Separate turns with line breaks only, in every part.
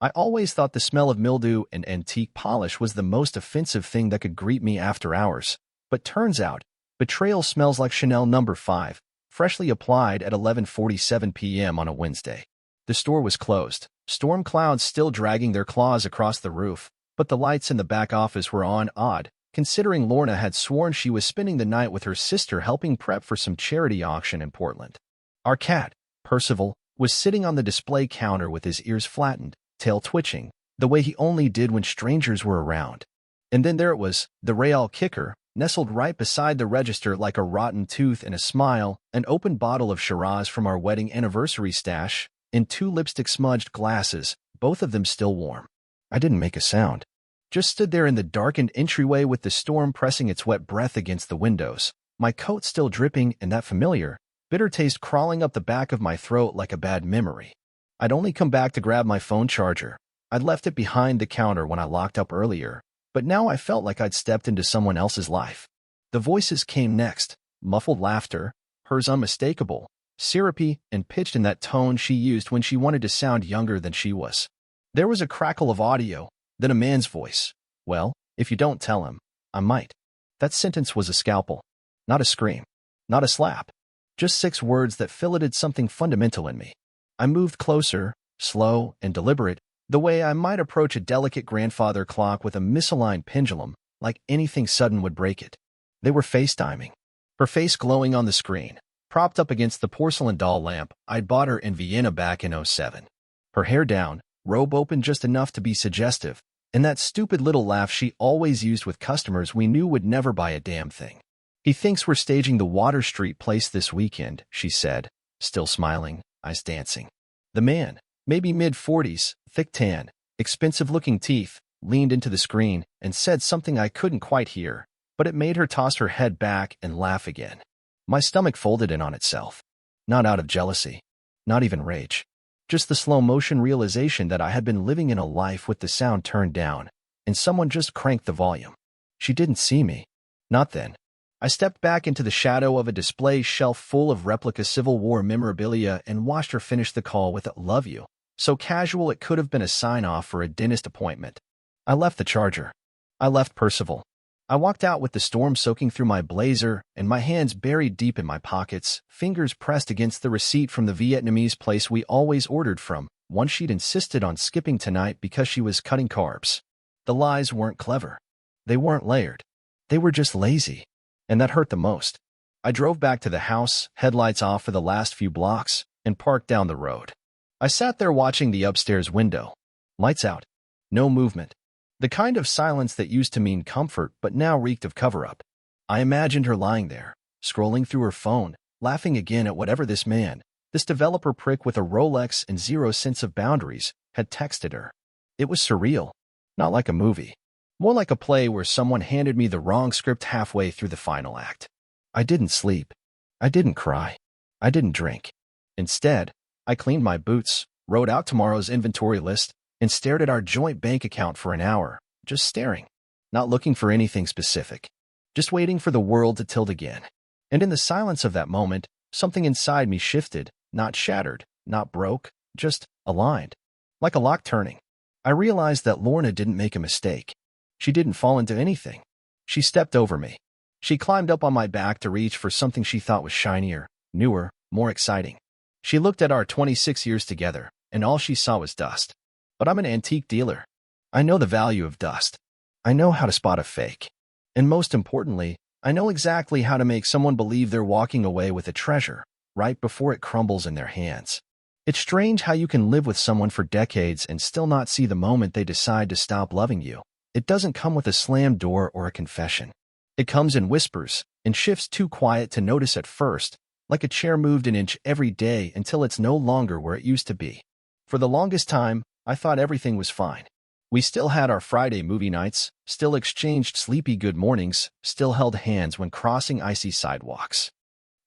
I always thought the smell of mildew and antique polish was the most offensive thing that could greet me after hours, but turns out, betrayal smells like Chanel No. 5, freshly applied at 11:47 p.m. on a Wednesday. The store was closed, storm clouds still dragging their claws across the roof, but the lights in the back office were on, odd, considering Lorna had sworn she was spending the night with her sister helping prep for some charity auction in Portland. Our cat, Percival, was sitting on the display counter with his ears flattened, tail twitching, the way he only did when strangers were around. And then there it was, the Real kicker, nestled right beside the register like a rotten tooth and a smile, an open bottle of Shiraz from our wedding anniversary stash, in 2 lipstick-smudged glasses, both of them still warm. I didn't make a sound. Just stood there in the darkened entryway with the storm pressing its wet breath against the windows, my coat still dripping and that familiar, bitter taste crawling up the back of my throat like a bad memory. I'd only come back to grab my phone charger. I'd left it behind the counter when I locked up earlier, but now I felt like I'd stepped into someone else's life. The voices came next, muffled laughter, hers unmistakable, syrupy and pitched in that tone she used when she wanted to sound younger than she was. There was a crackle of audio, then a man's voice. Well, if you don't tell him, I might. That sentence was a scalpel. Not a scream. Not a slap. Just 6 words that filleted something fundamental in me. I moved closer, slow and deliberate, the way I might approach a delicate grandfather clock with a misaligned pendulum, like anything sudden would break it. They were FaceTiming. Her face glowing on the screen, propped up against the porcelain doll lamp I'd bought her in Vienna back in '07. Her hair down, robe open just enough to be suggestive, and that stupid little laugh she always used with customers we knew would never buy a damn thing. He thinks we're staging the Water Street place this weekend, she said, still smiling, eyes dancing. The man, maybe mid-40s, thick tan, expensive-looking teeth, leaned into the screen and said something I couldn't quite hear, but it made her toss her head back and laugh again. My stomach folded in on itself. Not out of jealousy. Not even rage. Just the slow-motion realization that I had been living in a life with the sound turned down, and someone just cranked the volume. She didn't see me. Not then. I stepped back into the shadow of a display shelf full of replica Civil War memorabilia and watched her finish the call with a "love you," so casual it could have been a sign-off for a dentist appointment. I left the charger. I left Percival. I walked out with the storm soaking through my blazer and my hands buried deep in my pockets, fingers pressed against the receipt from the Vietnamese place we always ordered from, one she'd insisted on skipping tonight because she was cutting carbs. The lies weren't clever. They weren't layered. They were just lazy. And that hurt the most. I drove back to the house, headlights off for the last few blocks, and parked down the road. I sat there watching the upstairs window. Lights out. No movement. The kind of silence that used to mean comfort but now reeked of cover-up. I imagined her lying there, scrolling through her phone, laughing again at whatever this man, this developer prick with a Rolex and zero sense of boundaries, had texted her. It was surreal. Not like a movie. More like a play where someone handed me the wrong script halfway through the final act. I didn't sleep. I didn't cry. I didn't drink. Instead, I cleaned my boots, wrote out tomorrow's inventory list, and stared at our joint bank account for an hour, just staring, not looking for anything specific, just waiting for the world to tilt again. And in the silence of that moment, something inside me shifted, not shattered, not broke, just aligned. Like a lock turning. I realized that Lorna didn't make a mistake. She didn't fall into anything. She stepped over me. She climbed up on my back to reach for something she thought was shinier, newer, more exciting. She looked at our 26 years together, and all she saw was dust. But I'm an antique dealer. I know the value of dust. I know how to spot a fake. And most importantly, I know exactly how to make someone believe they're walking away with a treasure, right before it crumbles in their hands. It's strange how you can live with someone for decades and still not see the moment they decide to stop loving you. It doesn't come with a slammed door or a confession. It comes in whispers, in shifts too quiet to notice at first, like a chair moved an inch every day until it's no longer where it used to be. For the longest time, I thought everything was fine. We still had our Friday movie nights, still exchanged sleepy good mornings, still held hands when crossing icy sidewalks.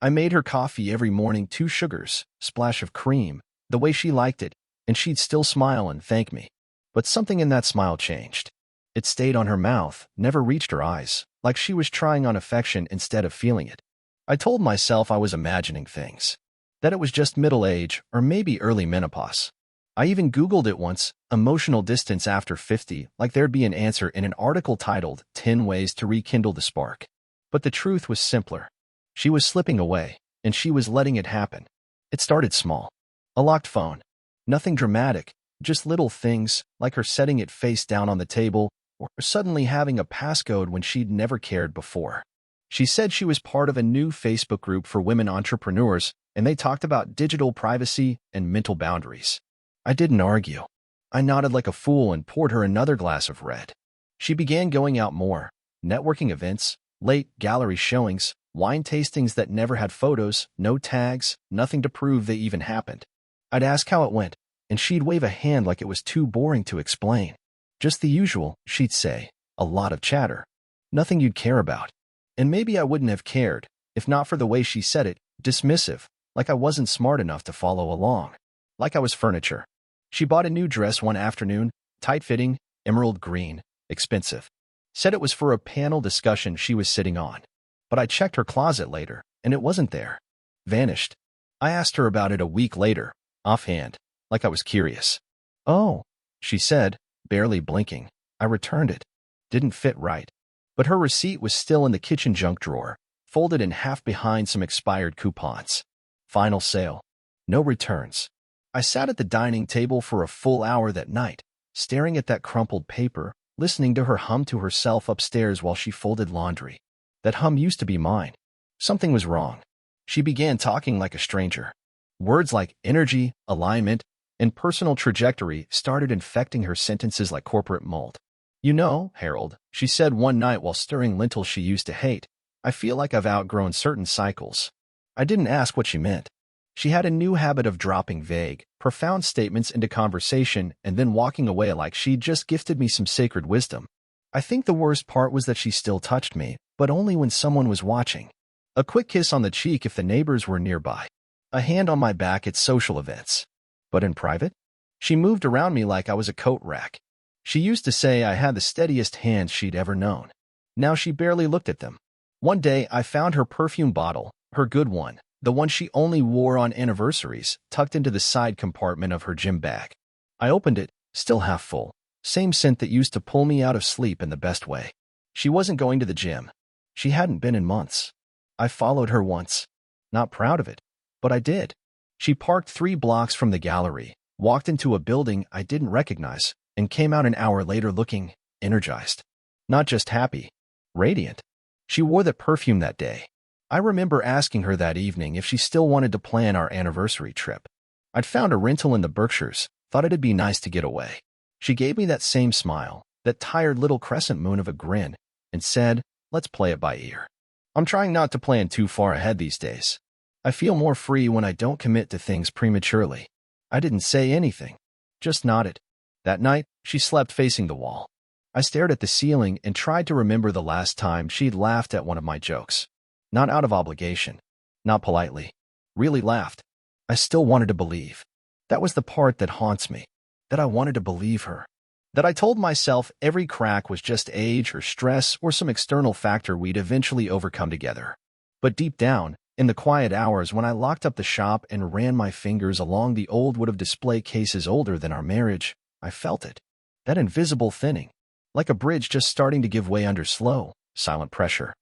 I made her coffee every morning, 2 sugars, splash of cream, the way she liked it, and she'd still smile and thank me. But something in that smile changed. It stayed on her mouth, never reached her eyes, like she was trying on affection instead of feeling it. I told myself I was imagining things. That it was just middle age or maybe early menopause. I even Googled it once, emotional distance after 50, like there'd be an answer in an article titled 10 Ways to Rekindle the Spark. But the truth was simpler. She was slipping away, and she was letting it happen. It started small. A locked phone. Nothing dramatic, just little things, like her setting it face down on the table, or suddenly having a passcode when she'd never cared before. She said she was part of a new Facebook group for women entrepreneurs, and they talked about digital privacy and mental boundaries. I didn't argue. I nodded like a fool and poured her another glass of red. She began going out more, networking events, late gallery showings, wine tastings that never had photos, no tags, nothing to prove they even happened. I'd ask how it went, and she'd wave a hand like it was too boring to explain. Just the usual, she'd say, a lot of chatter. Nothing you'd care about. And maybe I wouldn't have cared, if not for the way she said it, dismissive, like I wasn't smart enough to follow along. Like I was furniture. She bought a new dress one afternoon, tight-fitting, emerald green, expensive. Said it was for a panel discussion she was sitting on. But I checked her closet later, and it wasn't there. Vanished. I asked her about it a week later, offhand, like I was curious. Oh, she said, barely blinking. I returned it. Didn't fit right. But her receipt was still in the kitchen junk drawer, folded in half behind some expired coupons. Final sale. No returns. I sat at the dining table for a full hour that night, staring at that crumpled paper, listening to her hum to herself upstairs while she folded laundry. That hum used to be mine. Something was wrong. She began talking like a stranger. Words like energy, alignment, and personal trajectory started infecting her sentences like corporate mold. You know, Harold, she said one night while stirring lentils she used to hate, I feel like I've outgrown certain cycles. I didn't ask what she meant. She had a new habit of dropping vague, profound statements into conversation and then walking away like she'd just gifted me some sacred wisdom. I think the worst part was that she still touched me, but only when someone was watching. A quick kiss on the cheek if the neighbors were nearby. A hand on my back at social events. But in private? She moved around me like I was a coat rack. She used to say I had the steadiest hands she'd ever known. Now she barely looked at them. One day I found her perfume bottle, her good one, the one she only wore on anniversaries, tucked into the side compartment of her gym bag. I opened it, still half full. Same scent that used to pull me out of sleep in the best way. She wasn't going to the gym. She hadn't been in months. I followed her once. Not proud of it, but I did. She parked 3 blocks from the gallery, walked into a building I didn't recognize, and came out an hour later looking energized. Not just happy, radiant. She wore the perfume that day. I remember asking her that evening if she still wanted to plan our anniversary trip. I'd found a rental in the Berkshires, thought it'd be nice to get away. She gave me that same smile, that tired little crescent moon of a grin, and said, let's play it by ear. I'm trying not to plan too far ahead these days. I feel more free when I don't commit to things prematurely. I didn't say anything, just nodded. That night, she slept facing the wall. I stared at the ceiling and tried to remember the last time she'd laughed at one of my jokes. Not out of obligation, not politely. Really laughed. I still wanted to believe. That was the part that haunts me. That I wanted to believe her. That I told myself every crack was just age or stress or some external factor we'd eventually overcome together. But deep down, in the quiet hours when I locked up the shop and ran my fingers along the old wood of display cases older than our marriage, I felt it. That invisible thinning. Like a bridge just starting to give way under slow, silent pressure.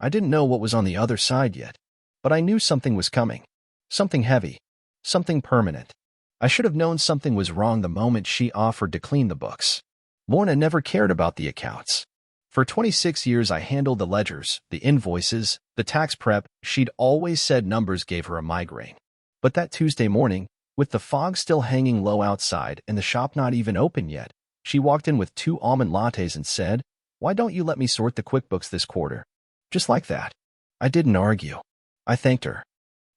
I didn't know what was on the other side yet, but I knew something was coming. Something heavy. Something permanent. I should have known something was wrong the moment she offered to clean the books. Lorna never cared about the accounts. For 26 years I handled the ledgers, the invoices, the tax prep. She'd always said numbers gave her a migraine. But that Tuesday morning, with the fog still hanging low outside and the shop not even open yet, she walked in with 2 almond lattes and said, "Why don't you let me sort the QuickBooks this quarter?" Just like that. I didn't argue. I thanked her,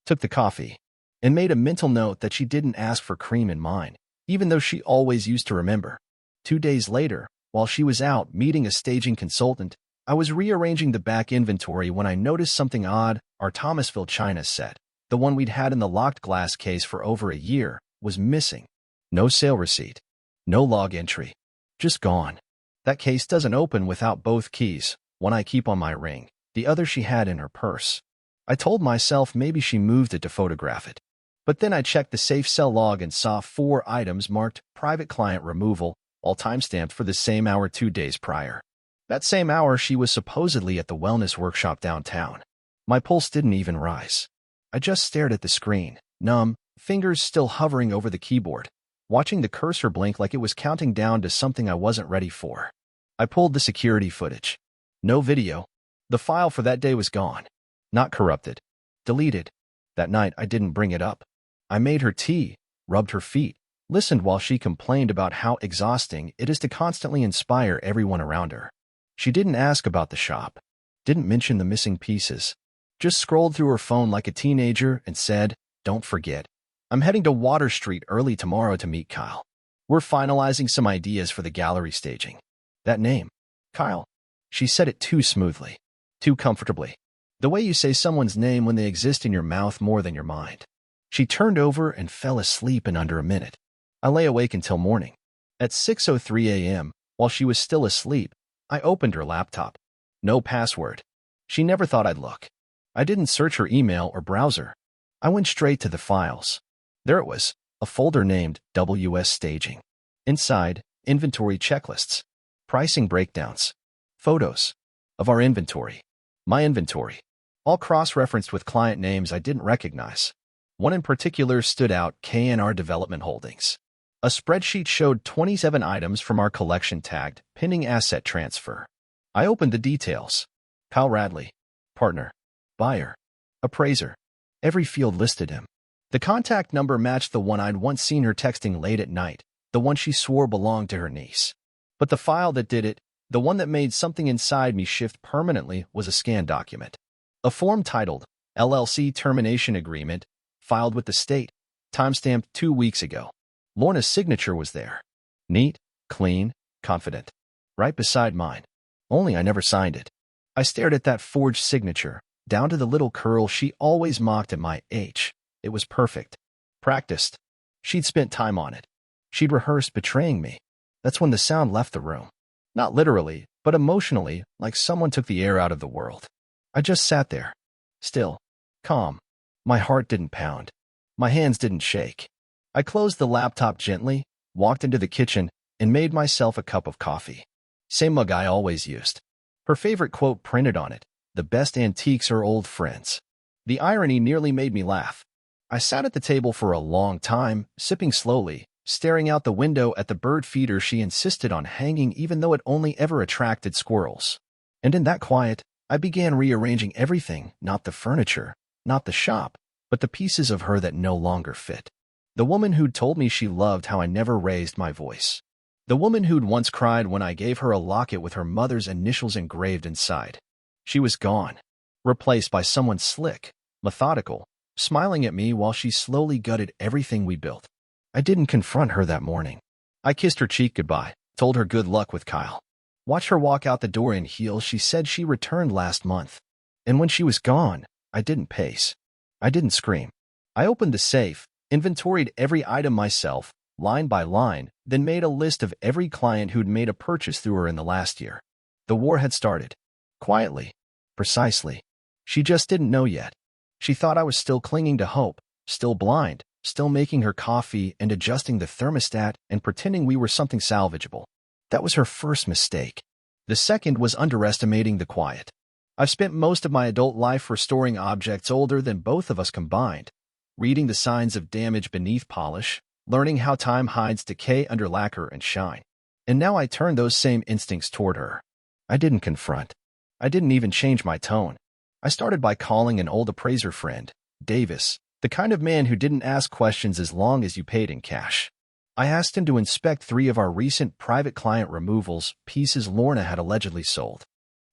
took the coffee, and made a mental note that she didn't ask for cream in mine, even though she always used to remember. 2 days later, while she was out meeting a staging consultant, I was rearranging the back inventory when I noticed something odd. Our Thomasville china set, the one we'd had in the locked glass case for over a year, was missing. No sale receipt. No log entry. Just gone. That case doesn't open without both keys, one I keep on my ring, the other she had in her purse. I told myself maybe she moved it to photograph it. But then I checked the safe cell log and saw 4 items marked private client removal, all timestamped for the same hour 2 days prior. That same hour, she was supposedly at the wellness workshop downtown. My pulse didn't even rise. I just stared at the screen, numb, fingers still hovering over the keyboard, watching the cursor blink like it was counting down to something I wasn't ready for. I pulled the security footage. No video. The file for that day was gone. Not corrupted. Deleted. That night, I didn't bring it up. I made her tea, rubbed her feet, listened while she complained about how exhausting it is to constantly inspire everyone around her. She didn't ask about the shop, didn't mention the missing pieces, just scrolled through her phone like a teenager and said, "Don't forget, I'm heading to Water Street early tomorrow to meet Kyle. We're finalizing some ideas for the gallery staging." That name, Kyle. She said it too smoothly, too comfortably. The way you say someone's name when they exist in your mouth more than your mind. She turned over and fell asleep in under a minute. I lay awake until morning. At 6:03 a.m., while she was still asleep, I opened her laptop. No password. She never thought I'd look. I didn't search her email or browser. I went straight to the files. There it was, a folder named WS Staging. Inside, inventory checklists, pricing breakdowns, photos of our inventory, my inventory, all cross-referenced with client names I didn't recognize. One in particular stood out, K&R Development Holdings. A spreadsheet showed 27 items from our collection tagged pending asset transfer. I opened the details. Kyle Radley, partner, buyer, appraiser. Every field listed him. The contact number matched the one I'd once seen her texting late at night, the one she swore belonged to her niece. But the file that did it, the one that made something inside me shift permanently, was a scanned document. A form titled LLC Termination Agreement, filed with the state, timestamped 2 weeks ago. Lorna's signature was there. Neat, clean, confident. Right beside mine. Only I never signed it. I stared at that forged signature, down to the little curl she always mocked at my age. It was perfect. Practiced. She'd spent time on it. She'd rehearsed betraying me. That's when the sound left the room. Not literally, but emotionally, like someone took the air out of the world. I just sat there. Still. Calm. My heart didn't pound. My hands didn't shake. I closed the laptop gently, walked into the kitchen, and made myself a cup of coffee. Same mug I always used. Her favorite quote printed on it, "The best antiques are old friends." The irony nearly made me laugh. I sat at the table for a long time, sipping slowly, staring out the window at the bird feeder she insisted on hanging even though it only ever attracted squirrels. And in that quiet, I began rearranging everything, not the furniture, not the shop, but the pieces of her that no longer fit. The woman who'd told me she loved how I never raised my voice. The woman who'd once cried when I gave her a locket with her mother's initials engraved inside. She was gone, replaced by someone slick, methodical, smiling at me while she slowly gutted everything we built. I didn't confront her that morning. I kissed her cheek goodbye, told her good luck with Kyle. Watched her walk out the door in heels. She said she returned last month. And when she was gone, I didn't pace. I didn't scream. I opened the safe, inventoried every item myself, line by line, then made a list of every client who'd made a purchase through her in the last year. The war had started. Quietly. Precisely. She just didn't know yet. She thought I was still clinging to hope, still blind, still making her coffee and adjusting the thermostat and pretending we were something salvageable. That was her first mistake. The second was underestimating the quiet. I've spent most of my adult life restoring objects older than both of us combined, reading the signs of damage beneath polish, learning how time hides decay under lacquer and shine. And now I turn those same instincts toward her. I didn't confront. I didn't even change my tone. I started by calling an old appraiser friend, Davis, the kind of man who didn't ask questions as long as you paid in cash. I asked him to inspect 3 of our recent private client removals, pieces Lorna had allegedly sold.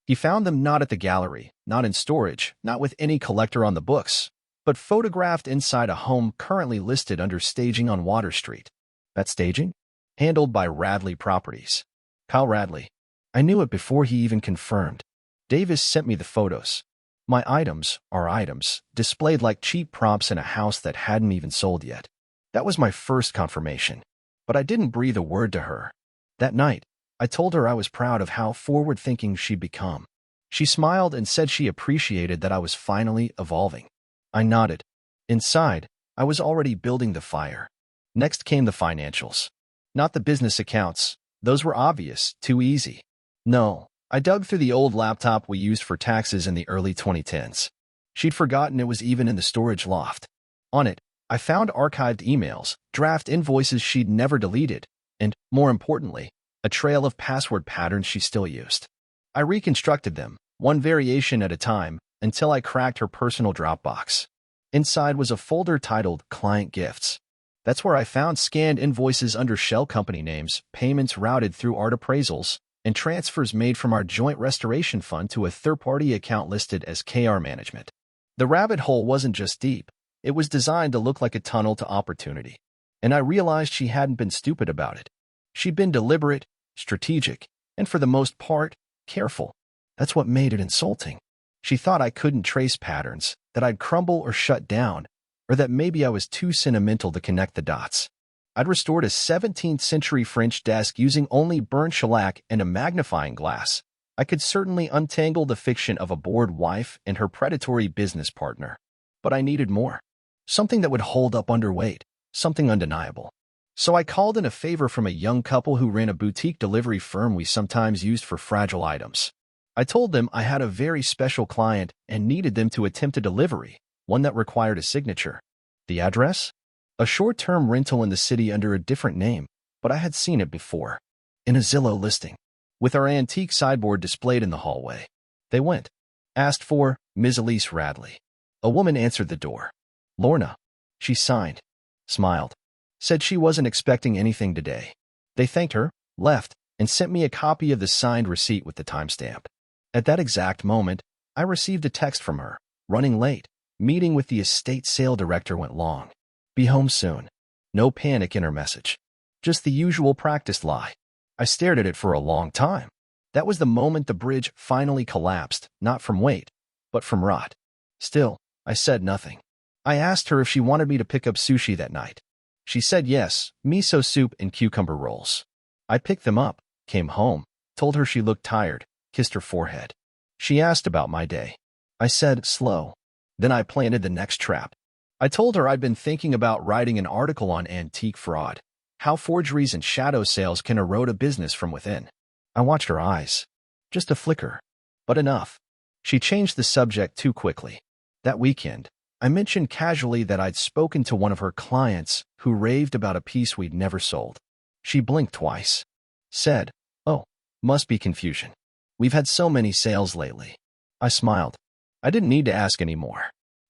He found them not at the gallery, not in storage, not with any collector on the books, but photographed inside a home currently listed under staging on Water Street. That staging? Handled by Radley Properties. Kyle Radley. I knew it before he even confirmed. Davis sent me the photos. My items are items, displayed like cheap props in a house that hadn't even sold yet. That was my first confirmation. But I didn't breathe a word to her. That night, I told her I was proud of how forward-thinking she'd become. She smiled and said she appreciated that I was finally evolving. I nodded. Inside, I was already building the fire. Next came the financials. Not the business accounts. Those were obvious, too easy. No, I dug through the old laptop we used for taxes in the early 2010s. She'd forgotten it was even in the storage loft. On it, I found archived emails, draft invoices she'd never deleted, and, more importantly, a trail of password patterns she still used. I reconstructed them, one variation at a time, until I cracked her personal Dropbox. Inside was a folder titled Client Gifts. That's where I found scanned invoices under shell company names, payments routed through art appraisals, and transfers made from our joint restoration fund to a third-party account listed as KR Management. The rabbit hole wasn't just deep. It was designed to look like a tunnel to opportunity. And I realized she hadn't been stupid about it. She'd been deliberate, strategic, and for the most part, careful. That's what made it insulting. She thought I couldn't trace patterns, that I'd crumble or shut down, or that maybe I was too sentimental to connect the dots. I'd restored a 17th-century French desk using only burnt shellac and a magnifying glass. I could certainly untangle the fiction of a bored wife and her predatory business partner. But I needed more. Something that would hold up under weight, something undeniable. So I called in a favor from a young couple who ran a boutique delivery firm we sometimes used for fragile items. I told them I had a very special client and needed them to attempt a delivery, one that required a signature. The address? A short-term rental in the city under a different name, but I had seen it before. In a Zillow listing, with our antique sideboard displayed in the hallway. They went. Asked for Ms. Elise Radley. A woman answered the door. Lorna. She signed. Smiled. Said she wasn't expecting anything today. They thanked her, left, and sent me a copy of the signed receipt with the timestamp. At that exact moment, I received a text from her. Running late. Meeting with the estate sale director went long. Be home soon. No panic in her message. Just the usual practiced lie. I stared at it for a long time. That was the moment the bridge finally collapsed, not from weight, but from rot. Still, I said nothing. I asked her if she wanted me to pick up sushi that night. She said yes, miso soup and cucumber rolls. I picked them up, came home, told her she looked tired, kissed her forehead. She asked about my day. I said, slow. Then I planted the next trap. I told her I'd been thinking about writing an article on antique fraud, how forgeries and shadow sales can erode a business from within. I watched her eyes. Just a flicker. But enough. She changed the subject too quickly. That weekend, I mentioned casually that I'd spoken to one of her clients who raved about a piece we'd never sold. She blinked twice. Said, oh, must be confusion. We've had so many sales lately. I smiled. I didn't need to ask any more.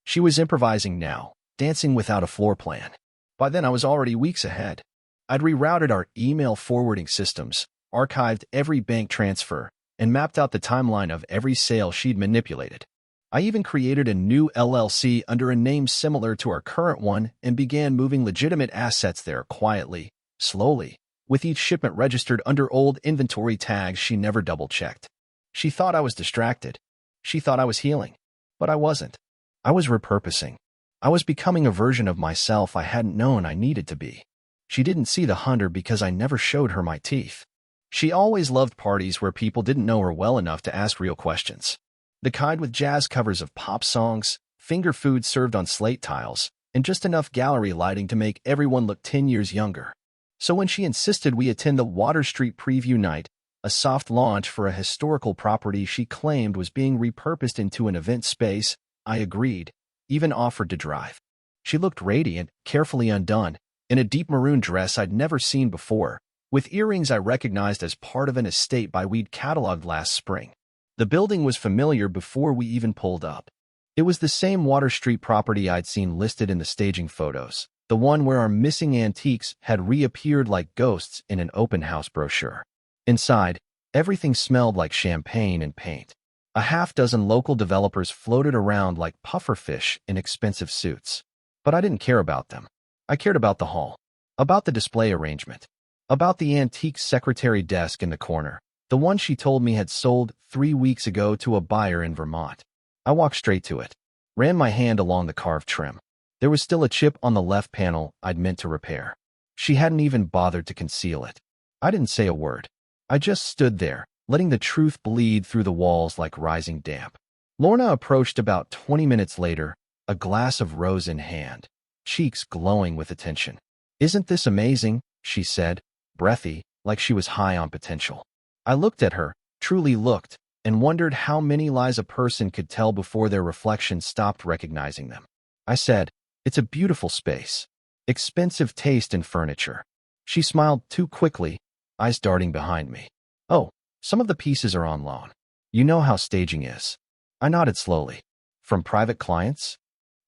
She was improvising now, dancing without a floor plan. By then I was already weeks ahead. I'd rerouted our email forwarding systems, archived every bank transfer, and mapped out the timeline of every sale she'd manipulated. I even created a new LLC under a name similar to our current one and began moving legitimate assets there quietly, slowly, with each shipment registered under old inventory tags she never double-checked. She thought I was distracted. She thought I was healing. But I wasn't. I was repurposing. I was becoming a version of myself I hadn't known I needed to be. She didn't see the hunter because I never showed her my teeth. She always loved parties where people didn't know her well enough to ask real questions. The kind with jazz covers of pop songs, finger food served on slate tiles, and just enough gallery lighting to make everyone look 10 years younger. So when she insisted we attend the Water Street preview night, a soft launch for a historical property she claimed was being repurposed into an event space, I agreed, even offered to drive. She looked radiant, carefully undone, in a deep maroon dress I'd never seen before, with earrings I recognized as part of an estate buy we'd cataloged last spring. The building was familiar before we even pulled up. It was the same Water Street property I'd seen listed in the staging photos, the one where our missing antiques had reappeared like ghosts in an open house brochure. Inside, everything smelled like champagne and paint. A half-dozen local developers floated around like pufferfish in expensive suits. But I didn't care about them. I cared about the hall, about the display arrangement, about the antique secretary desk in the corner, the one she told me had sold 3 weeks ago to a buyer in Vermont. I walked straight to it, ran my hand along the carved trim. There was still a chip on the left panel I'd meant to repair. She hadn't even bothered to conceal it. I didn't say a word. I just stood there, letting the truth bleed through the walls like rising damp. Lorna approached about 20 minutes later, a glass of rose in hand. cheeks glowing with attention. "Isn't this amazing?" she said, breathy, like she was high on potential. I looked at her, truly looked, and wondered how many lies a person could tell before their reflection stopped recognizing them. I said, "It's a beautiful space. Expensive taste in furniture." She smiled too quickly, eyes darting behind me. "Oh, some of the pieces are on loan. You know how staging is." I nodded slowly. "From private clients?"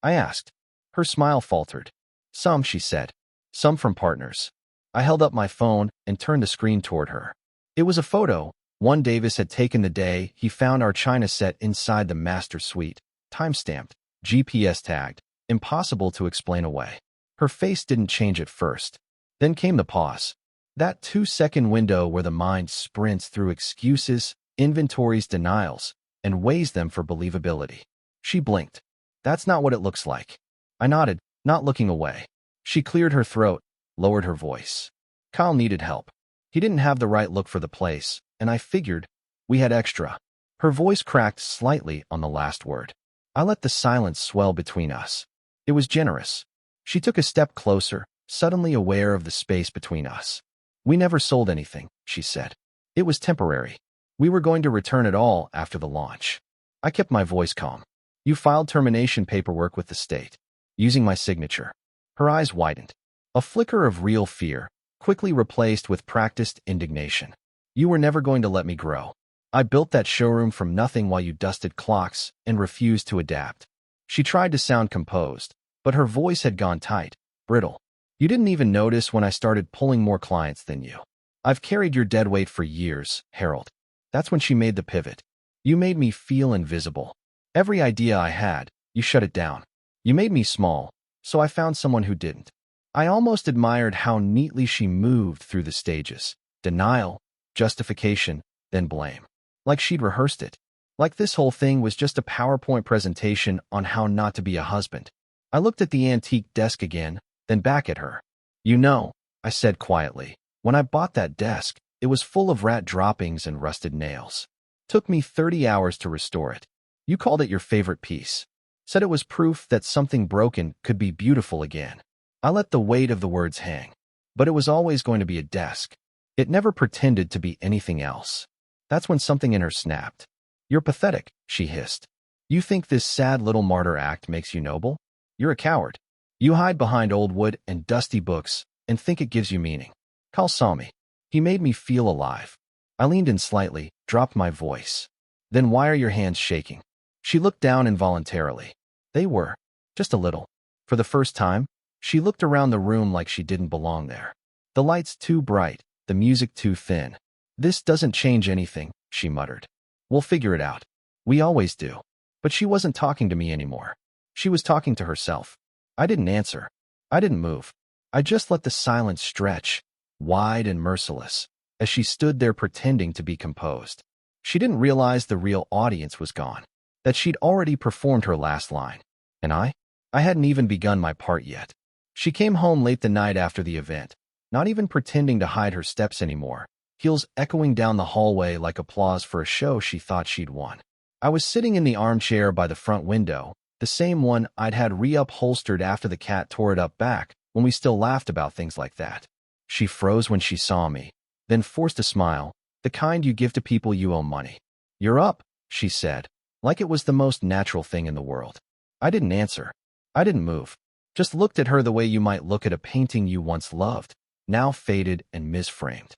I asked. Her smile faltered. "Some," she said. "Some from partners." I held up my phone and turned the screen toward her. It was a photo. One Davis had taken the day he found our china set inside the master suite. Time-stamped, GPS tagged, impossible to explain away. Her face didn't change at first. Then came the pause. That 2-second window where the mind sprints through excuses, inventories, denials, and weighs them for believability. She blinked. "That's not what it looks like." I nodded, not looking away. She cleared her throat, lowered her voice. "Kyle needed help. He didn't have the right look for the place, and I figured we had extra." Her voice cracked slightly on the last word. I let the silence swell between us. It was generous. She took a step closer, suddenly aware of the space between us. "We never sold anything," she said. "It was temporary. We were going to return it all after the launch." I kept my voice calm. "You filed termination paperwork with the state, using my signature." Her eyes widened. A flicker of real fear, quickly replaced with practiced indignation. "You were never going to let me grow. I built that showroom from nothing while you dusted clocks and refused to adapt." She tried to sound composed, but her voice had gone tight, brittle. "You didn't even notice when I started pulling more clients than you. I've carried your dead weight for years, Harold." That's when she made the pivot. "You made me feel invisible. Every idea I had, you shut it down. You made me small, so I found someone who didn't." I almost admired how neatly she moved through the stages. Denial, justification, then blame. Like she'd rehearsed it. Like this whole thing was just a PowerPoint presentation on how not to be a husband. I looked at the antique desk again, then back at her. "You know," I said quietly, "when I bought that desk, it was full of rat droppings and rusted nails. Took me 30 hours to restore it. You called it your favorite piece. Said it was proof that something broken could be beautiful again." I let the weight of the words hang. But it was always going to be a desk. It never pretended to be anything else. That's when something in her snapped. "You're pathetic," she hissed. "You think this sad little martyr act makes you noble? You're a coward. You hide behind old wood and dusty books and think it gives you meaning." Kyle saw me. He made me feel alive. I leaned in slightly, dropped my voice. "Then why are your hands shaking?" She looked down involuntarily. They were. Just a little. For the first time, she looked around the room like she didn't belong there. "The lights too bright, the music too thin. This doesn't change anything," she muttered. "We'll figure it out. We always do." But she wasn't talking to me anymore. She was talking to herself. I didn't answer. I didn't move. I just let the silence stretch, wide and merciless, as she stood there pretending to be composed. She didn't realize the real audience was gone, that she'd already performed her last line. And I hadn't even begun my part yet. She came home late the night after the event, not even pretending to hide her steps anymore, heels echoing down the hallway like applause for a show she thought she'd won. I was sitting in the armchair by the front window, the same one I'd had reupholstered after the cat tore it up back, when we still laughed about things like that. She froze when she saw me, then forced a smile, the kind you give to people you owe money. "You're up," she said, like it was the most natural thing in the world. I didn't answer. I didn't move. Just looked at her the way you might look at a painting you once loved, now faded and misframed.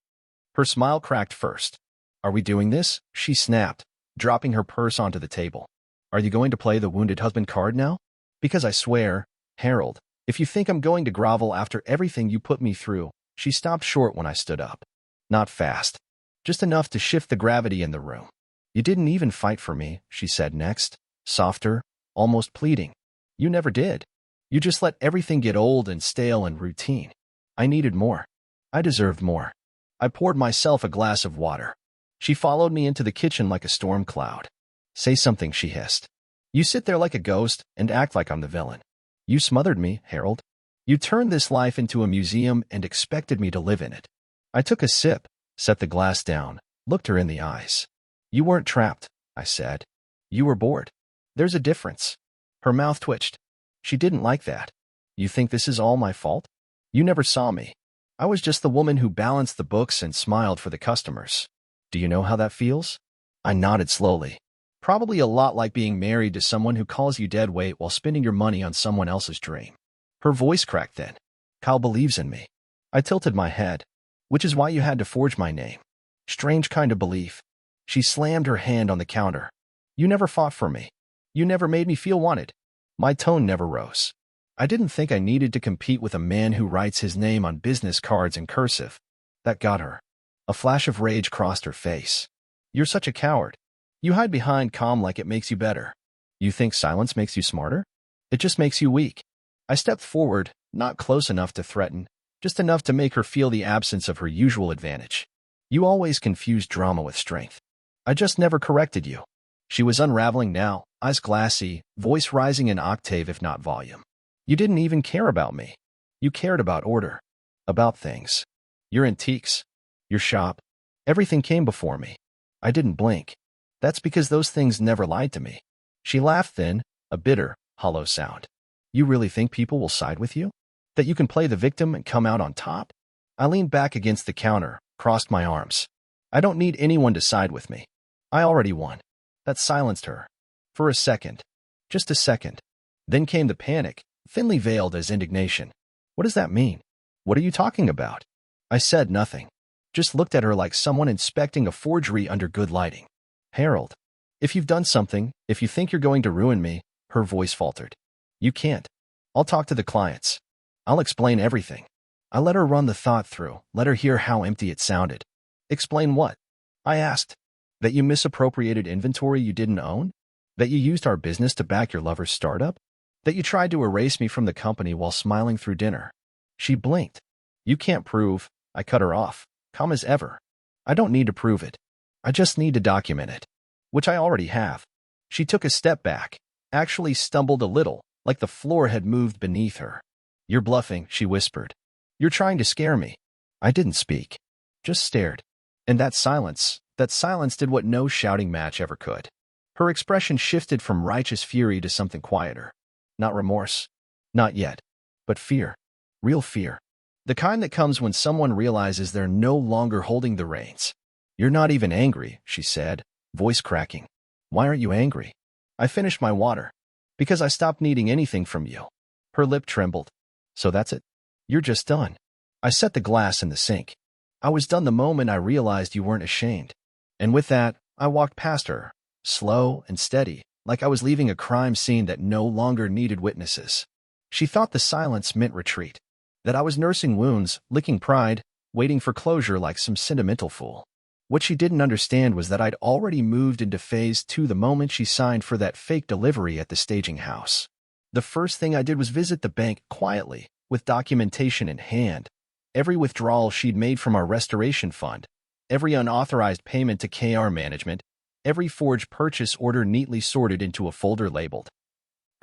Her smile cracked first. "Are we doing this?" she snapped, dropping her purse onto the table. "Are you going to play the wounded husband card now? Because I swear, Harold, if you think I'm going to grovel after everything you put me through." She stopped short when I stood up. Not fast. Just enough to shift the gravity in the room. "You didn't even fight for me," she said next, softer, almost pleading. "You never did. You just let everything get old and stale and routine. I needed more. I deserved more." I poured myself a glass of water. She followed me into the kitchen like a storm cloud. "Say something," she hissed. "You sit there like a ghost and act like I'm the villain. You smothered me, Harold. You turned this life into a museum and expected me to live in it." I took a sip, set the glass down, looked her in the eyes. "You weren't trapped," I said. "You were bored. There's a difference." Her mouth twitched. She didn't like that. You think this is all my fault? You never saw me. I was just the woman who balanced the books and smiled for the customers. Do you know how that feels? I nodded slowly. Probably a lot like being married to someone who calls you dead weight while spending your money on someone else's dream. Her voice cracked then. Kyle believes in me. I tilted my head. Which is why you had to forge my name. Strange kind of belief. She slammed her hand on the counter. You never fought for me. You never made me feel wanted. My tone never rose. I didn't think I needed to compete with a man who writes his name on business cards in cursive. That got her. A flash of rage crossed her face. You're such a coward. You hide behind calm like it makes you better. You think silence makes you smarter? It just makes you weak. I stepped forward, not close enough to threaten, just enough to make her feel the absence of her usual advantage. You always confuse drama with strength. I just never corrected you. She was unraveling now, eyes glassy, voice rising an octave if not volume. You didn't even care about me. You cared about order. About things. Your antiques. Your shop. Everything came before me. I didn't blink. That's because those things never lied to me. She laughed then, a bitter, hollow sound. You really think people will side with you? That you can play the victim and come out on top? I leaned back against the counter, crossed my arms. I don't need anyone to side with me. I already won. That silenced her. For a second. Just a second. Then came the panic, thinly veiled as indignation. What does that mean? What are you talking about? I said nothing. Just looked at her like someone inspecting a forgery under good lighting. Harold, if you've done something, if you think you're going to ruin me, her voice faltered. You can't. I'll talk to the clients. I'll explain everything. I let her run the thought through, let her hear how empty it sounded. Explain what? I asked. That you misappropriated inventory you didn't own? That you used our business to back your lover's startup? That you tried to erase me from the company while smiling through dinner? She blinked. You can't prove. I cut her off, calm as ever. I don't need to prove it. I just need to document it. Which I already have. She took a step back, actually stumbled a little, like the floor had moved beneath her. You're bluffing, she whispered. You're trying to scare me. I didn't speak. Just stared. And that silence did what no shouting match ever could. Her expression shifted from righteous fury to something quieter. Not remorse. Not yet. But fear. Real fear. The kind that comes when someone realizes they're no longer holding the reins. You're not even angry, she said, voice cracking. Why aren't you angry? I finished my water. Because I stopped needing anything from you. Her lip trembled. So that's it? You're just done. I set the glass in the sink. I was done the moment I realized you weren't ashamed. And with that, I walked past her, slow and steady, like I was leaving a crime scene that no longer needed witnesses. She thought the silence meant retreat. That I was nursing wounds, licking pride, waiting for closure like some sentimental fool. What she didn't understand was that I'd already moved into phase 2 the moment she signed for that fake delivery at the staging house. The first thing I did was visit the bank quietly, with documentation in hand. Every withdrawal she'd made from our restoration fund, every unauthorized payment to KR management, every forged purchase order neatly sorted into a folder labeled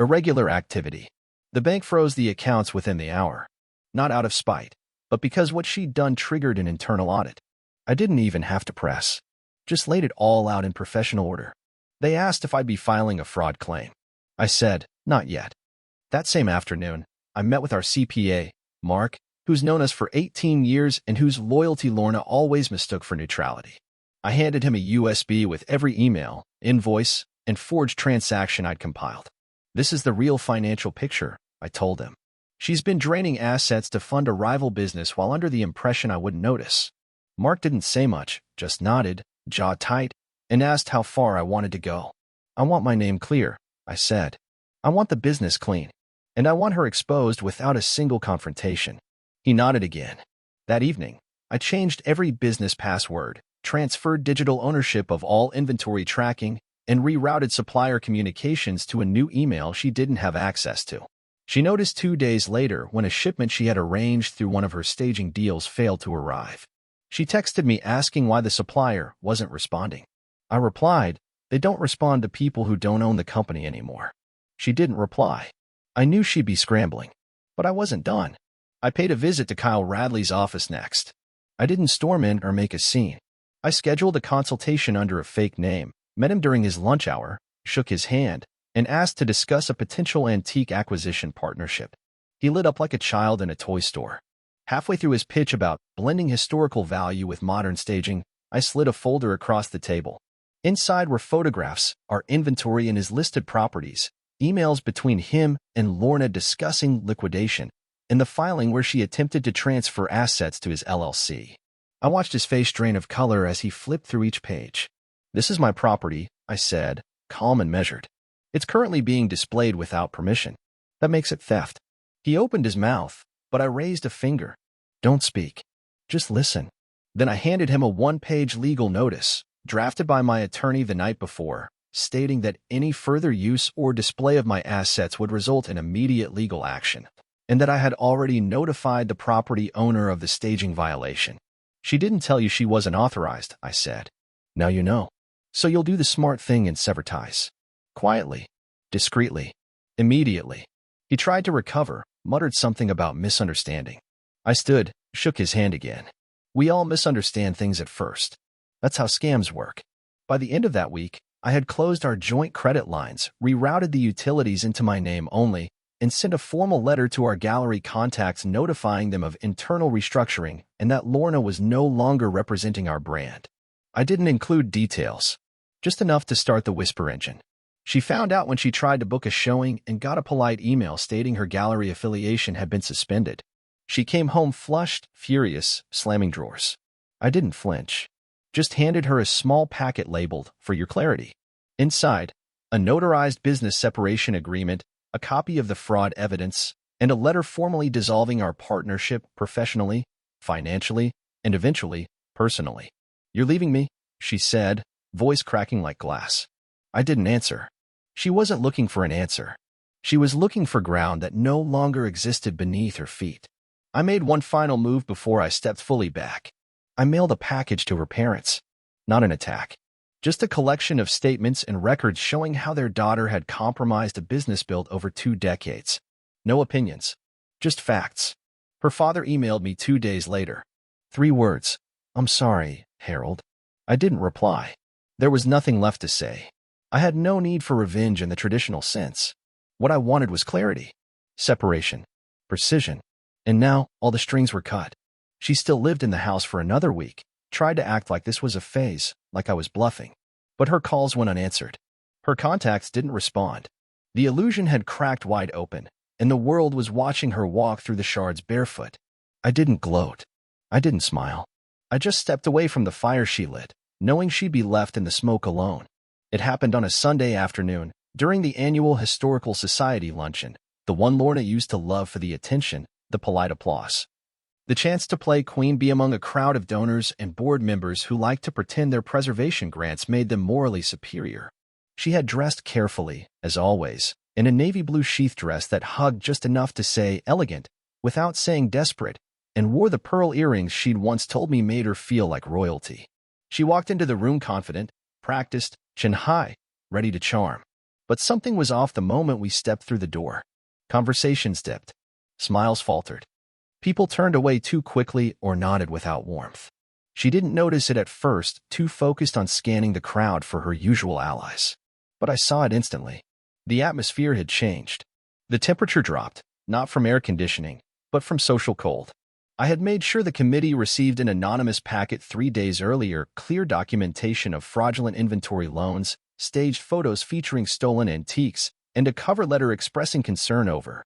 irregular activity. The bank froze the accounts within the hour. Not out of spite, but because what she'd done triggered an internal audit. I didn't even have to press. Just laid it all out in professional order. They asked if I'd be filing a fraud claim. I said, not yet. That same afternoon, I met with our CPA, Mark, who's known us for 18 years and whose loyalty Lorna always mistook for neutrality. I handed him a USB with every email, invoice, and forged transaction I'd compiled. This is the real financial picture, I told him. She's been draining assets to fund a rival business while under the impression I wouldn't notice. Mark didn't say much, just nodded, jaw tight, and asked how far I wanted to go. I want my name clear, I said. I want the business clean. And I want her exposed without a single confrontation. He nodded again. That evening, I changed every business password, transferred digital ownership of all inventory tracking, and rerouted supplier communications to a new email she didn't have access to. She noticed 2 days later when a shipment she had arranged through one of her staging deals failed to arrive. She texted me asking why the supplier wasn't responding. I replied, they don't respond to people who don't own the company anymore. She didn't reply. I knew she'd be scrambling. But I wasn't done. I paid a visit to Kyle Radley's office next. I didn't storm in or make a scene. I scheduled a consultation under a fake name, met him during his lunch hour, shook his hand, and asked to discuss a potential antique acquisition partnership. He lit up like a child in a toy store. Halfway through his pitch about blending historical value with modern staging, I slid a folder across the table. Inside were photographs, our inventory and his listed properties, emails between him and Lorna discussing liquidation, and the filing where she attempted to transfer assets to his LLC. I watched his face drain of color as he flipped through each page. "This is my property," I said, calm and measured. "It's currently being displayed without permission. That makes it theft." He opened his mouth, but I raised a finger. "Don't speak. Just listen." Then I handed him a one-page legal notice, drafted by my attorney the night before, stating that any further use or display of my assets would result in immediate legal action, and that I had already notified the property owner of the staging violation. "She didn't tell you she wasn't authorized," I said. "Now you know. So you'll do the smart thing and sever ties." Quietly, discreetly, immediately. He tried to recover, muttered something about misunderstanding. I stood, shook his hand again. "We all misunderstand things at first. That's how scams work." By the end of that week, I had closed our joint credit lines, rerouted the utilities into my name only, and sent a formal letter to our gallery contacts notifying them of internal restructuring and that Lorna was no longer representing our brand. I didn't include details, just enough to start the whisper engine. She found out when she tried to book a showing and got a polite email stating her gallery affiliation had been suspended. She came home flushed, furious, slamming drawers. I didn't flinch. Just handed her a small packet labeled, "For your clarity." Inside, a notarized business separation agreement, a copy of the fraud evidence, and a letter formally dissolving our partnership professionally, financially, and eventually, personally. "You're leaving me," she said, voice cracking like glass. I didn't answer. She wasn't looking for an answer. She was looking for ground that no longer existed beneath her feet. I made one final move before I stepped fully back. I mailed a package to her parents. Not an attack. Just a collection of statements and records showing how their daughter had compromised a business built over 2 decades. No opinions. Just facts. Her father emailed me 2 days later. 3 words. "I'm sorry, Harold." I didn't reply. There was nothing left to say. I had no need for revenge in the traditional sense. What I wanted was clarity, separation, precision. And now, all the strings were cut. She still lived in the house for another week, tried to act like this was a phase, like I was bluffing. But her calls went unanswered. Her contacts didn't respond. The illusion had cracked wide open, and the world was watching her walk through the shards barefoot. I didn't gloat. I didn't smile. I just stepped away from the fire she lit, knowing she'd be left in the smoke alone. It happened on a Sunday afternoon, during the annual Historical Society luncheon, the one Lorna used to love for the attention, the polite applause. The chance to play queen bee among a crowd of donors and board members who liked to pretend their preservation grants made them morally superior. She had dressed carefully, as always, in a navy blue sheath dress that hugged just enough to say elegant, without saying desperate, and wore the pearl earrings she'd once told me made her feel like royalty. She walked into the room confident, practiced, chin high, ready to charm. But something was off the moment we stepped through the door. Conversations dipped. Smiles faltered. People turned away too quickly or nodded without warmth. She didn't notice it at first, too focused on scanning the crowd for her usual allies. But I saw it instantly. The atmosphere had changed. The temperature dropped, not from air conditioning, but from social cold. I had made sure the committee received an anonymous packet 3 days earlier, clear documentation of fraudulent inventory loans, staged photos featuring stolen antiques, and a cover letter expressing concern over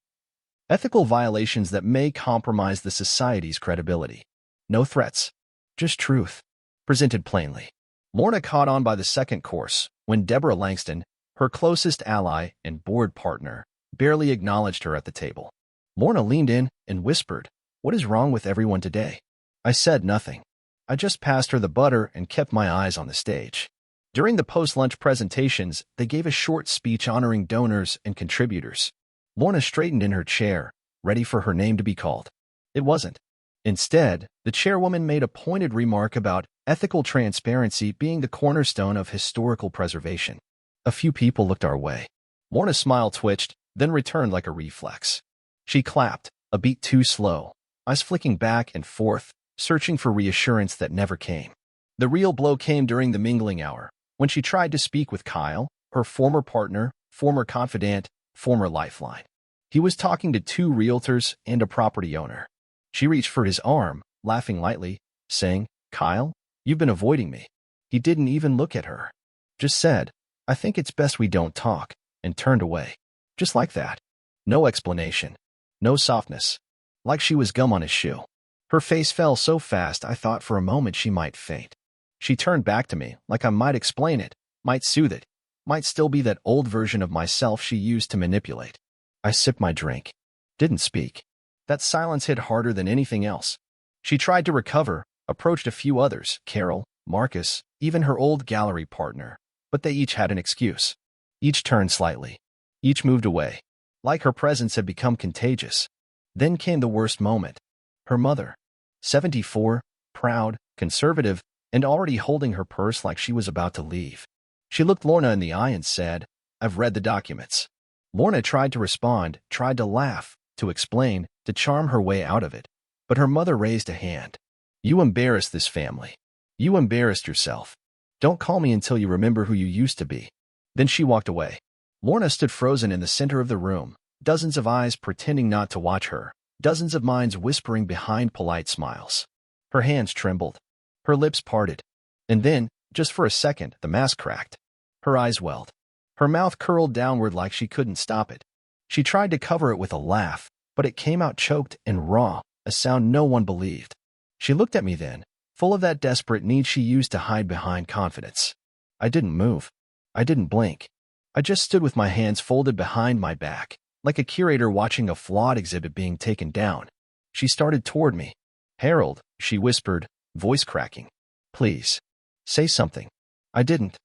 ethical violations that may compromise the society's credibility. No threats, just truth, presented plainly. Lorna caught on by the second course, when Deborah Langston, her closest ally and board partner, barely acknowledged her at the table. Lorna leaned in and whispered, "What is wrong with everyone today?" I said nothing. I just passed her the butter and kept my eyes on the stage. During the post-lunch presentations, they gave a short speech honoring donors and contributors. Lorna straightened in her chair, ready for her name to be called. It wasn't. Instead, the chairwoman made a pointed remark about ethical transparency being the cornerstone of historical preservation. A few people looked our way. Lorna's smile twitched, then returned like a reflex. She clapped, a beat too slow, eyes flicking back and forth, searching for reassurance that never came. The real blow came during the mingling hour, when she tried to speak with Kyle, her former partner, former confidant, former lifeline. He was talking to two realtors and a property owner. She reached for his arm, laughing lightly, saying, "Kyle, you've been avoiding me." He didn't even look at her. Just said, "I think it's best we don't talk," and turned away. Just like that. No explanation. No softness. Like she was gum on his shoe. Her face fell so fast I thought for a moment she might faint. She turned back to me, like I might explain it, might soothe it, might still be that old version of myself she used to manipulate. I sipped my drink. Didn't speak. That silence hit harder than anything else. She tried to recover, approached a few others, Carol, Marcus, even her old gallery partner, but they each had an excuse. Each turned slightly. Each moved away, like her presence had become contagious. Then came the worst moment. Her mother, 74, proud, conservative, and already holding her purse like she was about to leave. She looked Lorna in the eye and said, "I've read the documents." Lorna tried to respond, tried to laugh, to explain, to charm her way out of it. But her mother raised a hand. "You embarrassed this family. You embarrassed yourself. Don't call me until you remember who you used to be." Then she walked away. Lorna stood frozen in the center of the room, dozens of eyes pretending not to watch her, dozens of minds whispering behind polite smiles. Her hands trembled. Her lips parted. And then, just for a second, the mask cracked. Her eyes welled. Her mouth curled downward like she couldn't stop it. She tried to cover it with a laugh, but it came out choked and raw, a sound no one believed. She looked at me then, full of that desperate need she used to hide behind confidence. I didn't move. I didn't blink. I just stood with my hands folded behind my back, like a curator watching a flawed exhibit being taken down. She started toward me. "Harold," she whispered, voice cracking. "Please. Say something." I didn't.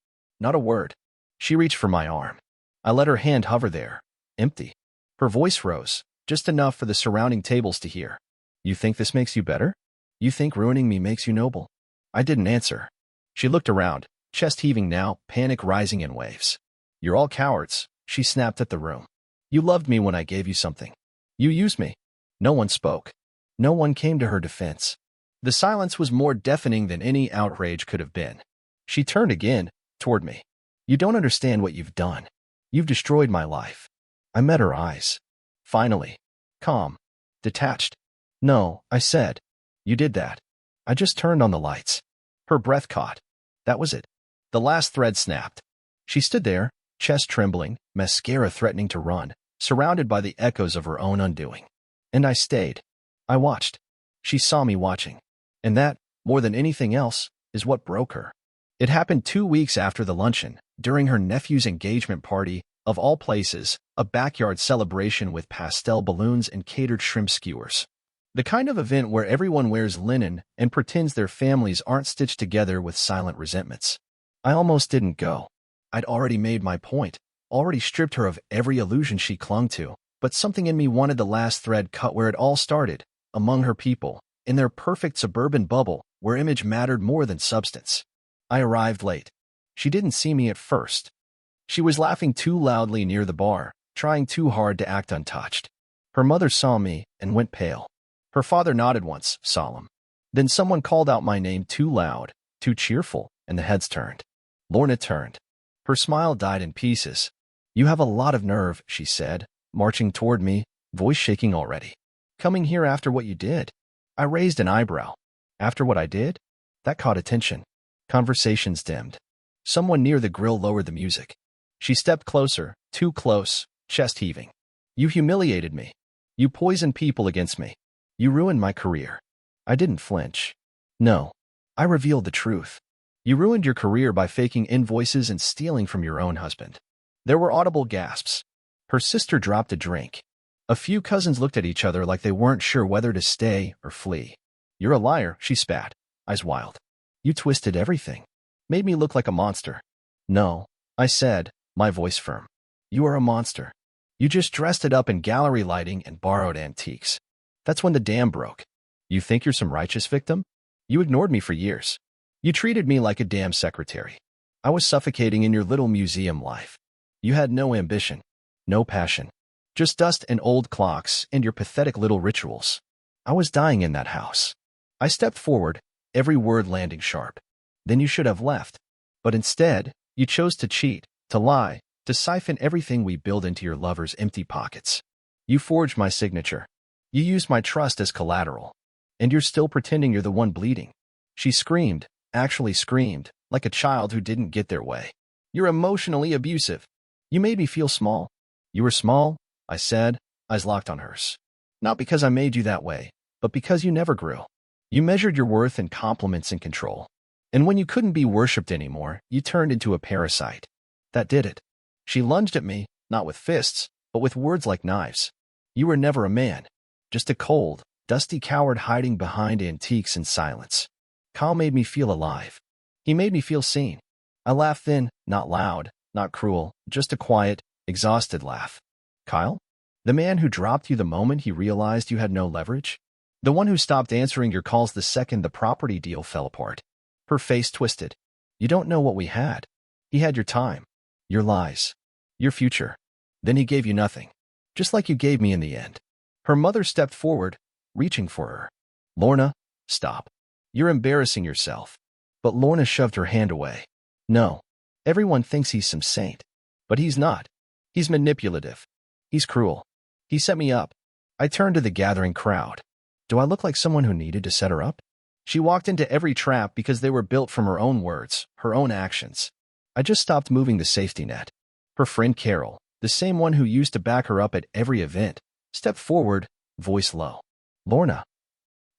Not a word. She reached for my arm. I let her hand hover there, empty. Her voice rose, just enough for the surrounding tables to hear. "You think this makes you better? You think ruining me makes you noble?" I didn't answer. She looked around, chest heaving now, panic rising in waves. "You're all cowards," she snapped at the room. "You loved me when I gave you something. You used me." No one spoke. No one came to her defense. The silence was more deafening than any outrage could have been. She turned again, toward me. "You don't understand what you've done. You've destroyed my life." I met her eyes. Finally. Calm. Detached. "No," I said. "You did that. I just turned on the lights." Her breath caught. That was it. The last thread snapped. She stood there, chest trembling, mascara threatening to run, surrounded by the echoes of her own undoing. And I stayed. I watched. She saw me watching. And that, more than anything else, is what broke her. It happened 2 weeks after the luncheon, during her nephew's engagement party, of all places, a backyard celebration with pastel balloons and catered shrimp skewers. The kind of event where everyone wears linen and pretends their families aren't stitched together with silent resentments. I almost didn't go. I'd already made my point, already stripped her of every illusion she clung to, but something in me wanted the last thread cut where it all started, among her people, in their perfect suburban bubble, where image mattered more than substance. I arrived late. She didn't see me at first. She was laughing too loudly near the bar, trying too hard to act untouched. Her mother saw me and went pale. Her father nodded once, solemn. Then someone called out my name too loud, too cheerful, and the heads turned. Lorna turned. Her smile died in pieces. "You have a lot of nerve," she said, marching toward me, voice shaking already. "Coming here after what you did." I raised an eyebrow. After what I did? That caught attention. Conversations dimmed. Someone near the grill lowered the music. She stepped closer, too close, chest heaving. "You humiliated me. You poisoned people against me. You ruined my career." I didn't flinch. "No. I revealed the truth. You ruined your career by faking invoices and stealing from your own husband." There were audible gasps. Her sister dropped a drink. A few cousins looked at each other like they weren't sure whether to stay or flee. "You're a liar," she spat, eyes wild. "You twisted everything. Made me look like a monster." "No," I said, my voice firm. "You are a monster. You just dressed it up in gallery lighting and borrowed antiques. That's when the dam broke. You think you're some righteous victim? You ignored me for years. You treated me like a damn secretary. I was suffocating in your little museum life. You had no ambition, no passion, just dust and old clocks and your pathetic little rituals. I was dying in that house." I stepped forward, every word landing sharp. "Then you should have left. But instead, you chose to cheat, to lie, to siphon everything we build into your lover's empty pockets. You forged my signature. You used my trust as collateral. And you're still pretending you're the one bleeding." She screamed, actually screamed, like a child who didn't get their way. "You're emotionally abusive. You made me feel small." "You were small," I said, eyes locked on hers. "Not because I made you that way, but because you never grew. You measured your worth in compliments and control. And when you couldn't be worshipped anymore, you turned into a parasite. That did it." She lunged at me, not with fists, but with words like knives. "You were never a man. Just a cold, dusty coward hiding behind antiques and silence." Kyle made me feel alive. He made me feel seen. I laughed then, not loud, not cruel, just a quiet, exhausted laugh. "Kyle? The man who dropped you the moment he realized you had no leverage? The one who stopped answering your calls the second the property deal fell apart?" Her face twisted. "You don't know what we had. He had your time, your lies, your future. Then he gave you nothing. Just like you gave me in the end." Her mother stepped forward, reaching for her. "Lorna, stop. You're embarrassing yourself." But Lorna shoved her hand away. "No. Everyone thinks he's some saint. But he's not. He's manipulative. He's cruel. He set me up." I turned to the gathering crowd. Do I look like someone who needed to set her up? She walked into every trap because they were built from her own words, her own actions. I just stopped moving the safety net. Her friend Carol, the same one who used to back her up at every event, stepped forward, voice low. "Lorna,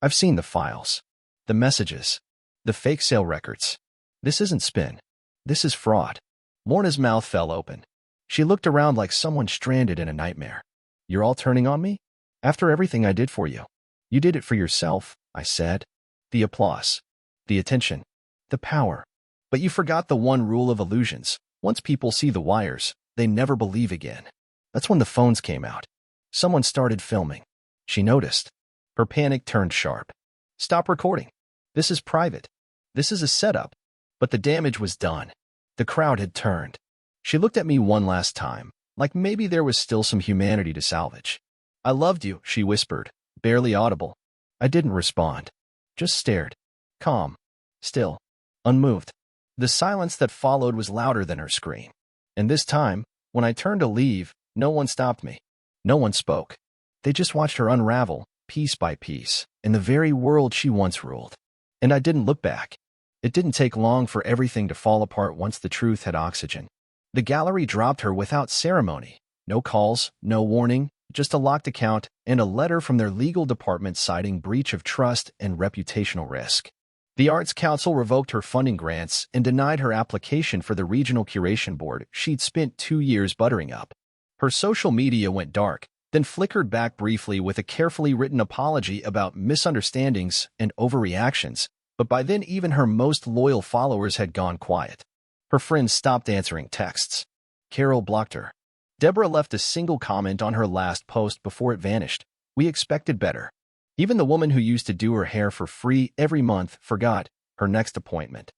I've seen the files. The messages. The fake sale records. This isn't spin. This is fraud." Lorna's mouth fell open. She looked around like someone stranded in a nightmare. "You're all turning on me? After everything I did for you?" "You did it for yourself," I said. "The applause. The attention. The power. But you forgot the one rule of illusions. Once people see the wires, they never believe again." That's when the phones came out. Someone started filming. She noticed. Her panic turned sharp. "Stop recording. This is private. This is a setup." But the damage was done. The crowd had turned. She looked at me one last time, like maybe there was still some humanity to salvage. "I loved you," she whispered, barely audible. I didn't respond. Just stared. Calm. Still. Unmoved. The silence that followed was louder than her scream. And this time, when I turned to leave, no one stopped me. No one spoke. They just watched her unravel, piece by piece, in the very world she once ruled. And I didn't look back. It didn't take long for everything to fall apart once the truth had oxygen. The gallery dropped her without ceremony. No calls, no warning, just a locked account and a letter from their legal department citing breach of trust and reputational risk. The Arts Council revoked her funding grants and denied her application for the regional curation board she'd spent 2 years buttering up. Her social media went dark, then flickered back briefly with a carefully written apology about misunderstandings and overreactions, but by then even her most loyal followers had gone quiet. Her friends stopped answering texts. Carol blocked her. Deborah left a single comment on her last post before it vanished. We expected better. Even the woman who used to do her hair for free every month forgot her next appointment.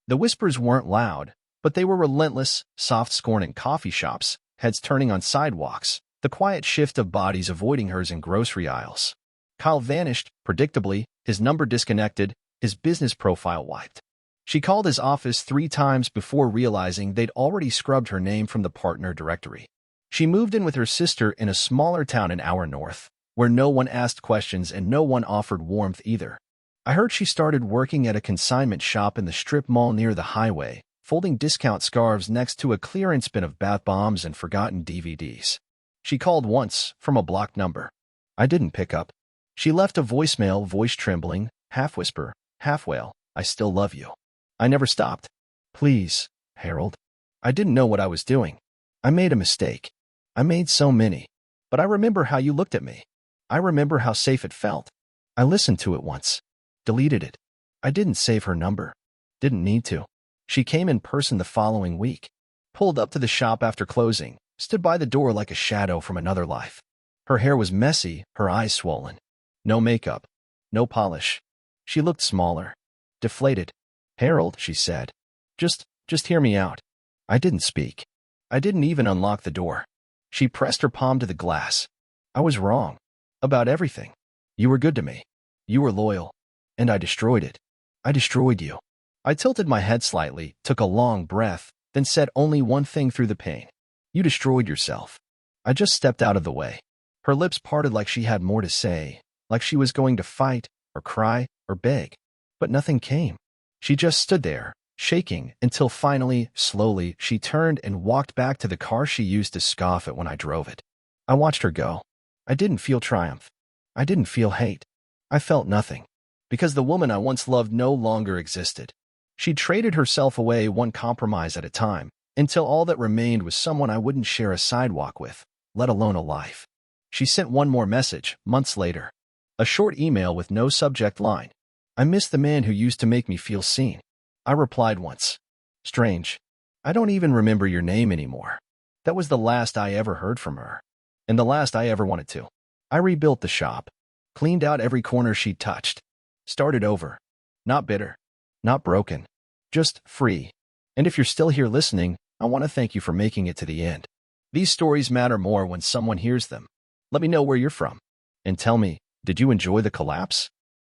The whispers weren't loud, but they were relentless, soft scorn in coffee shops, heads turning on sidewalks, the quiet shift of bodies avoiding hers in grocery aisles. Kyle vanished, predictably, his number disconnected, his business profile wiped. She called his office 3 times before realizing they'd already scrubbed her name from the partner directory. She moved in with her sister in a smaller town an hour north, where no one asked questions and no one offered warmth either. I heard she started working at a consignment shop in the strip mall near the highway, folding discount scarves next to a clearance bin of bath bombs and forgotten DVDs. She called once, from a blocked number. I didn't pick up. She left a voicemail, voice trembling, half whisper, half wail, "I still love you." I never stopped. "Please, Harold." I didn't know what I was doing. I made a mistake. I made so many. But I remember how you looked at me. I remember how safe it felt. I listened to it once. Deleted it. I didn't save her number. Didn't need to. She came in person the following week. Pulled up to the shop after closing. Stood by the door like a shadow from another life. Her hair was messy, her eyes swollen. No makeup. No polish. She looked smaller. Deflated. "Harold," she said. Just hear me out." I didn't speak. I didn't even unlock the door. She pressed her palm to the glass. "I was wrong. About everything. You were good to me. You were loyal. And I destroyed it. I destroyed you." I tilted my head slightly, took a long breath, then said only one thing through the pain. "You destroyed yourself." I just stepped out of the way. Her lips parted like she had more to say, like she was going to fight, or cry, or beg. But nothing came. She just stood there, shaking, until finally, slowly, she turned and walked back to the car she used to scoff at when I drove it. I watched her go. I didn't feel triumph. I didn't feel hate. I felt nothing. Because the woman I once loved no longer existed. She traded herself away one compromise at a time, until all that remained was someone I wouldn't share a sidewalk with, let alone a life. She sent one more message, months later. A short email with no subject line. I miss the man who used to make me feel seen. I replied once. Strange. I don't even remember your name anymore. That was the last I ever heard from her. And the last I ever wanted to. I rebuilt the shop. Cleaned out every corner she'd touched. Started over. Not bitter. Not broken. Just free. And if you're still here listening, I want to thank you for making it to the end. These stories matter more when someone hears them. Let me know where you're from. And tell me, did you enjoy the collapse?